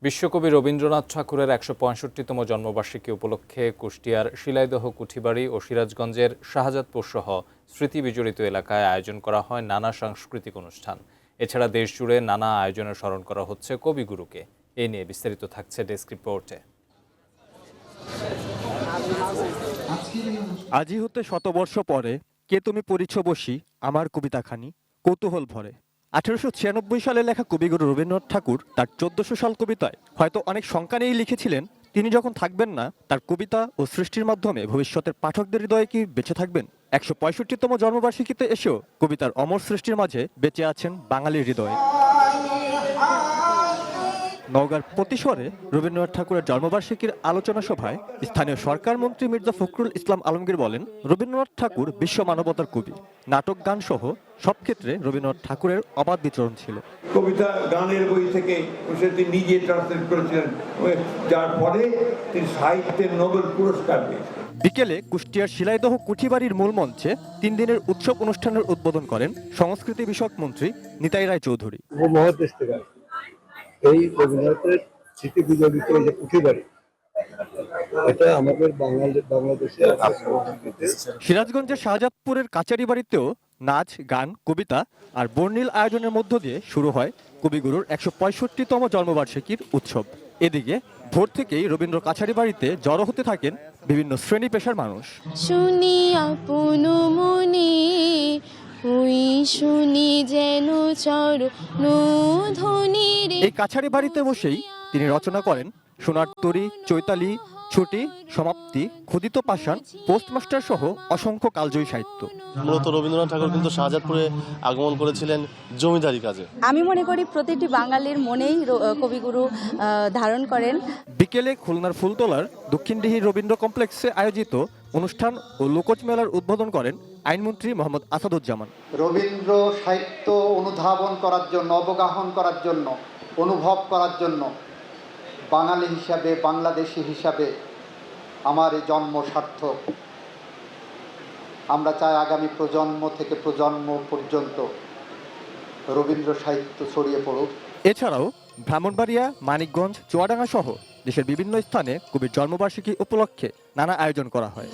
বিশ্বকবি রবীন্দ্রনাথ ঠাকুরের ১৬৫তম জন্মবার্ষিকী উপলক্ষে কুষ্টিয়ার শিলাইদহ কুঠিবাড়ি ও সিরাজগঞ্জের শাহজাদপুর সহ স্মৃতি বিজড়িত এলাকায় আয়োজন করা হয় নানা সাংস্কৃতিক অনুষ্ঠান। এছাড়া দেশজুড়ে নানা আয়োজনে স্মরণ করা হচ্ছে কবিগুরুকে। এ নিয়ে বিস্তারিত থাকছে ডেস্ক রিপোর্টে। আজই হতে শতবর্ষ পরে কে তুমি পড়িছ বসি আমার কবিতাখানি কৌতূহল ভরে। ১৮৯৬ সালে লেখা কবিগুরু রবীন্দ্রনাথ ঠাকুর তার ১৪০০ সাল কবিতায় হয়তো অনেক শঙ্কা নিয়েই লিখেছিলেন, তিনি যখন থাকবেন না তার কবিতা ও সৃষ্টির মাধ্যমে ভবিষ্যতের পাঠকদের হৃদয়ে কি বেঁচে থাকবেন? ১৬৫তম জন্মবার্ষিকীতে এসেও কবিতার অমর সৃষ্টির মাঝে বেঁচে আছেন বাঙালির হৃদয়ে। নওগাঁর পতিস্বরে রবীন্দ্রনাথ ঠাকুরের জন্মবার্ষিকীর আলোচনা সভায় স্থানীয় সরকার মন্ত্রী মির্জা ফখরুল ইসলাম আলমগীর বলেন, রবীন্দ্রনাথ ঠাকুর বিশ্ব মানবতার কবি। নাটক, গান সহ সব ক্ষেত্রে রবীন্দ্রনাথ ঠাকুরের অবাধ বিচরণ ছিল। কবিতা গানের বই থেকে তিনি নিজে ট্রান্সলেট করেছিলেন, যার ফলে তিনি সাহিত্যের নোবেল পুরস্কার পেয়েছেন। বিকেলে কুষ্টিয়ার শিলাইদহ কুঠিবাড়ির মূল মঞ্চে ৩ দিনের উৎসব অনুষ্ঠানের উদ্বোধন করেন সংস্কৃতি বিষয়ক মন্ত্রী নিতাই রায় চৌধুরী। এই রবীন্দ্রনাথের স্মৃতি বিজড়িত যে কুঠিবাড়ি, এটা আমাদের বাংলাদেশে সিরাজগঞ্জের শাহজাদপুরের কাচারি বাড়িতেও নাচ, গান, কবিতা আর বর্ণিল আয়োজনের মধ্য দিয়ে শুরু হয় কবিগুরুর ১৬৫তম জন্মবার্ষিকীর উৎসব। এদিকে ভোর থেকেই রবীন্দ্র কাছারি বাড়িতে জড়ো হতে থাকেন বিভিন্ন শ্রেণী পেশার মানুষ। শুনি আপন মনে ওই শুনি যেন চরণধ্বনি। এই কাছারি বাড়িতে বসেই তিনি রচনা করেন সোনার তরী, চৈতালি, ছুটি, সমাপ্তি, ক্ষুদিত পাষাণ, পোস্টমাস্টার সহ অসংখ্য কালজয়ী সাহিত্য। মূলত রবীন্দ্রনাথ ঠাকুর কিন্তু শাহজাদপুরে আগমন করেছিলেন জমিদারি কাজে। আমি মনে করি প্রতিটি বাঙালির মনেই কবিগুরু ধারণ করেন। বিকেলে খুলনার ফুলতলার দক্ষিণডিহি রবীন্দ্র কমপ্লেক্সে আয়োজিত অনুষ্ঠান ও লোকজ মেলার উদ্বোধন করেন আইনমন্ত্রী মোহাম্মদ আসাদুজ্জামান। রবীন্দ্র সাহিত্য অনুধাবন করার জন্য, অবগাহন করার জন্য, অনুভব করার জন্য বাঙালি হিসাবে, বাংলাদেশি হিসাবে আমার এই জন্ম সার্থক। আমরা চাই আগামী প্রজন্ম থেকে প্রজন্ম পর্যন্ত রবীন্দ্র সাহিত্য ছড়িয়ে পড়ুক। এছাড়াও ব্রাহ্মণবাড়িয়া, মানিকগঞ্জ, চুয়াডাঙ্গা সহ দেশের বিভিন্ন স্থানে কবির জন্মবার্ষিকী উপলক্ষে নানা আয়োজন করা হয়।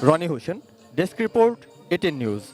Roni Hossain, desk report, ATN news.